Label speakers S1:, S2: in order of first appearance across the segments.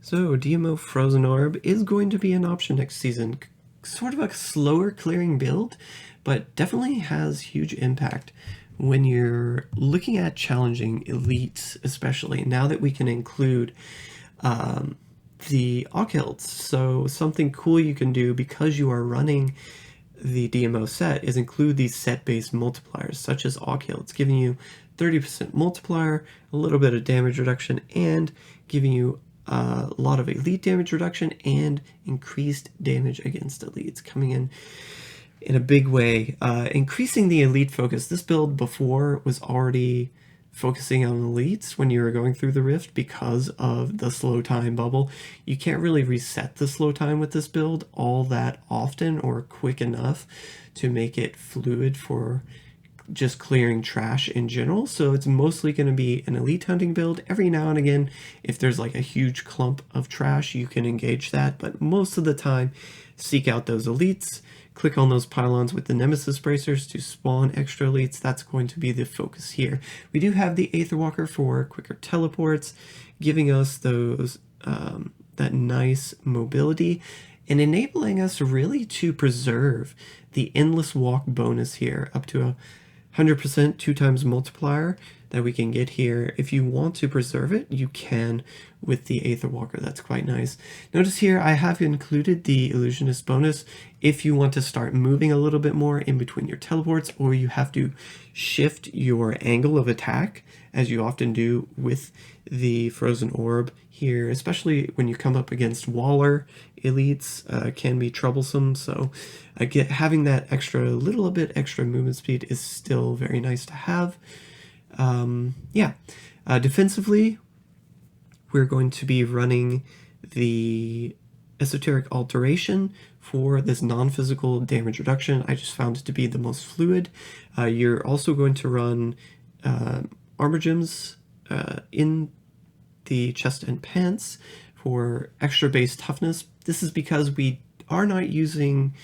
S1: So DMO Frozen Orb is going to be an option next season. Sort of a slower clearing build, but definitely has huge impact when you're looking at challenging elites, especially now that we can include the Aughild. So something cool you can do because you are running the DMO set is include these set-based multipliers, such as Aughild. It's giving you 30% multiplier, a little bit of damage reduction, and giving you a lot of elite damage reduction and increased damage against elites, coming in a big way. Increasing the elite focus. This build before was already focusing on elites when you were going through the rift because of the slow time bubble. You can't really reset the slow time with this build all that often or quick enough to make it fluid for just clearing trash in general. So it's mostly going to be an elite hunting build. Every now and again, if there's like a huge clump of trash, you can engage that, but most of the time seek out those elites. Click on those pylons with the Nemesis bracers to spawn extra elites. That's going to be the focus here. We do have the Aether Walker for quicker teleports, giving us those that nice mobility and enabling us really to preserve the endless walk bonus here up to a 100% 2x multiplier that we can get here. If you want to preserve it, you can with the Aether Walker. That's quite nice. Notice here I have included the Illusionist bonus if you want to start moving a little bit more in between your teleports, or you have to shift your angle of attack, as you often do with the Frozen Orb here, especially when you come up against Waller elites, can be troublesome. So having that little bit extra movement speed is still very nice to have. Defensively, we're going to be running the Esoteric Alteration for this non-physical damage reduction. I just found it to be the most fluid. You're also going to run armor gems in the chest and pants for extra base toughness. This is because we are not using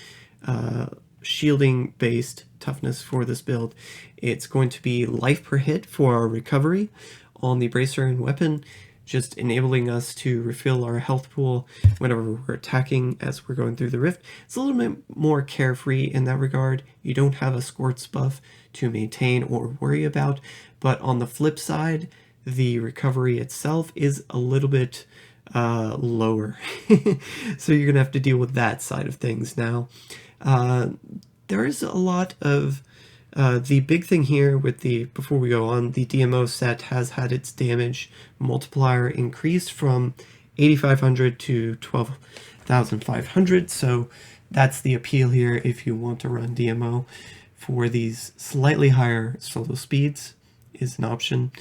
S1: shielding based toughness for this build. It's going to be life per hit for our recovery on the bracer and weapon, just enabling us to refill our health pool whenever we're attacking as we're going through the rift. It's a little bit more carefree in that regard. You don't have a squirts buff to maintain or worry about, but on the flip side, the recovery itself is a little bit lower. So you're gonna have to deal with that side of things now. There is a lot of the big thing here with before we go on, the DMO set has had its damage multiplier increased from 8,500 to 12,500. So that's the appeal here if you want to run DMO for these slightly higher solo speeds is an option.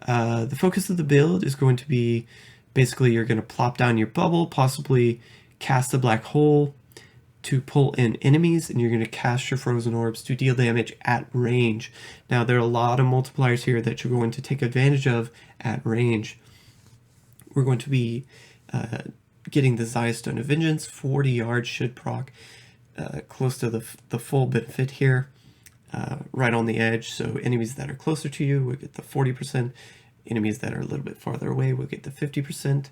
S1: The focus of the build is going to be basically you're going to plop down your bubble, possibly cast a black hole to pull in enemies, and you're going to cast your frozen orbs to deal damage at range. Now there are a lot of multipliers here that you're going to take advantage of at range. We're going to be getting the Xayah Stone of Vengeance. 40 yards should proc close to the full benefit here, right on the edge. So enemies that are closer to you will get the 40%. Enemies that are a little bit farther away will get the 50%.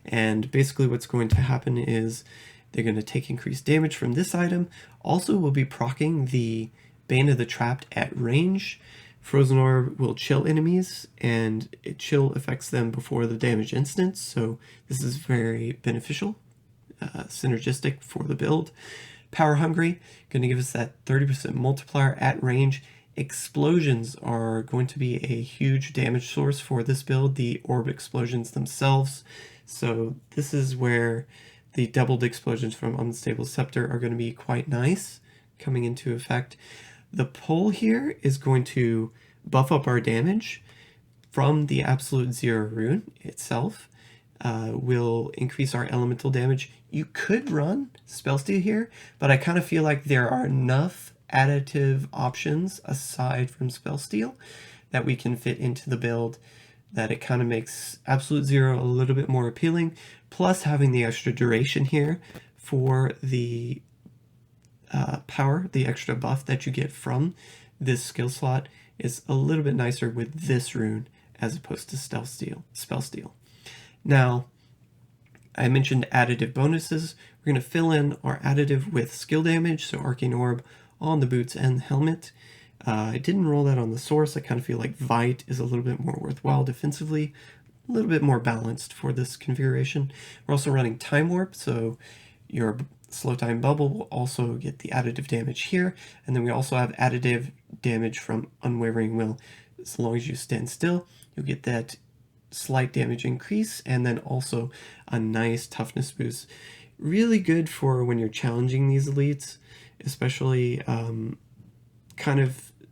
S1: And basically what's going to happen is they're going to take increased damage from this item. Also, we'll be proccing the Bane of the Trapped at range. Frozen Orb will chill enemies, and it chill affects them before the damage instance, so this is very beneficial, synergistic for the build. Power Hungry, going to give us that 30% multiplier at range. Explosions are going to be a huge damage source for this build, the orb explosions themselves. So this is where the doubled explosions from Unstable Scepter are going to be quite nice coming into effect. The pull here is going to buff up our damage from the Absolute Zero rune itself. Will increase our elemental damage. You could run Spellsteal here, but I kind of feel like there are enough additive options aside from Spellsteal that we can fit into the build that it kind of makes Absolute Zero a little bit more appealing, plus having the extra duration here for the power, the extra buff that you get from this skill slot is a little bit nicer with this rune as opposed to Spellsteal. Now, I mentioned additive bonuses. We're going to fill in our additive with skill damage, so Arcane Orb on the boots and the helmet. I didn't roll that on the source. I kind of feel like Vite is a little bit more worthwhile defensively, a little bit more balanced for this configuration. We're also running Time Warp, so your slow time bubble will also get the additive damage here, and then we also have additive damage from Unwavering Will. As long as you stand still, you'll get that slight damage increase, and then also a nice toughness boost. Really good for when you're challenging these elites, especially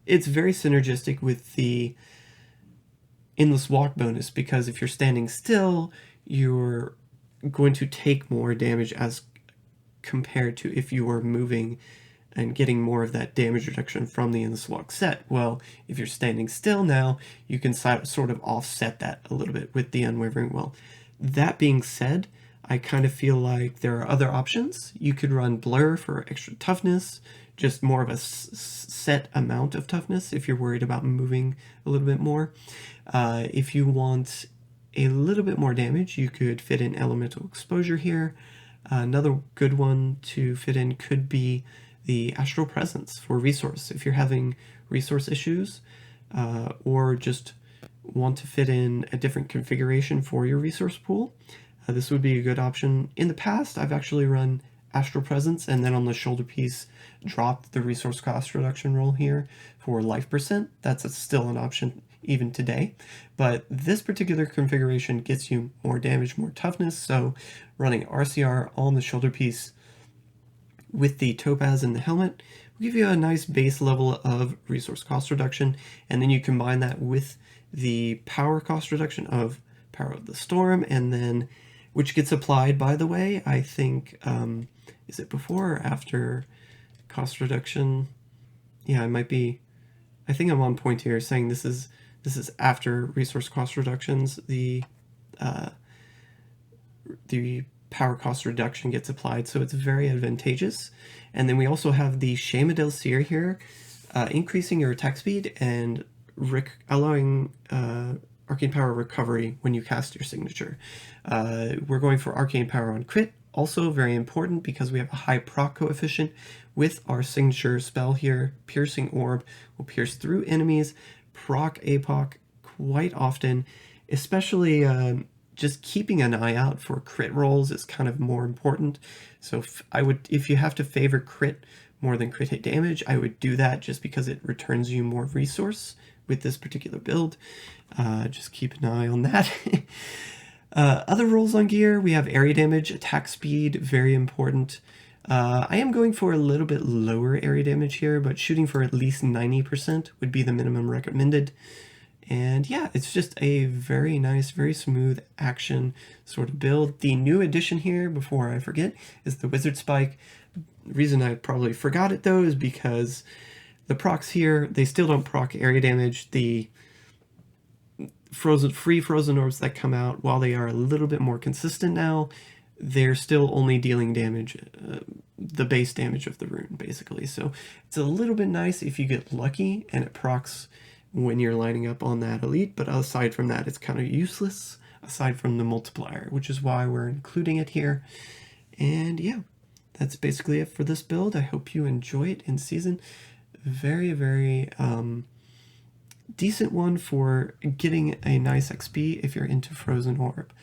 S1: it's very synergistic with the Endless Walk bonus, because if you're standing still, you're going to take more damage as compared to if you were moving and getting more of that damage reduction from the Endless Walk set. Well, if you're standing still now, you can sort of offset that a little bit with the Unwavering Will. That being said, I kind of feel like there are other options. You could run Blur for extra toughness, just more of a set amount of toughness if you're worried about moving a little bit more. If you want a little bit more damage, you could fit in Elemental Exposure here. Another good one to fit in could be the Astral Presence for resource. If you're having resource issues, or just want to fit in a different configuration for your resource pool, this would be a good option. In the past, I've actually run Astral Presence, and then on the shoulder piece, dropped the resource cost reduction roll here for life percent. That's still an option even today, but this particular configuration gets you more damage, more toughness, so running RCR on the shoulder piece with the topaz and the helmet will give you a nice base level of resource cost reduction, and then you combine that with the power cost reduction of Power of the Storm, and then, which gets applied, by the way, I think, is it before or after cost reduction? Yeah, it might be, I think I'm on point here saying this is after resource cost reductions, the power cost reduction gets applied, so it's very advantageous. And then we also have the Shamadel Seer here, increasing your attack speed and allowing Arcane Power recovery when you cast your signature. We're going for Arcane Power on crit, also very important because we have a high proc coefficient with our signature spell here. Piercing Orb will pierce through enemies, proc APOC quite often, especially just keeping an eye out for crit rolls is kind of more important. So if you have to favor crit more than crit hit damage, I would do that just because it returns you more resource with this particular build. Just keep an eye on that. Other rolls on gear, we have area damage, attack speed, very important. I am going for a little bit lower area damage here, but shooting for at least 90% would be the minimum recommended. And yeah, it's just a very nice, very smooth action sort of build. The new addition here, before I forget, is the Wizardspike. The reason I probably forgot it though is because the procs here, they still don't proc area damage. The free frozen orbs that come out, while they are a little bit more consistent now, they're still only dealing damage, the base damage of the rune, basically. So it's a little bit nice if you get lucky and it procs when you're lining up on that elite, but aside from that, it's kind of useless, aside from the multiplier, which is why we're including it here. And yeah, that's basically it for this build. I hope you enjoy it in season. Very, very decent one for getting a nice XP if you're into Frozen Orb.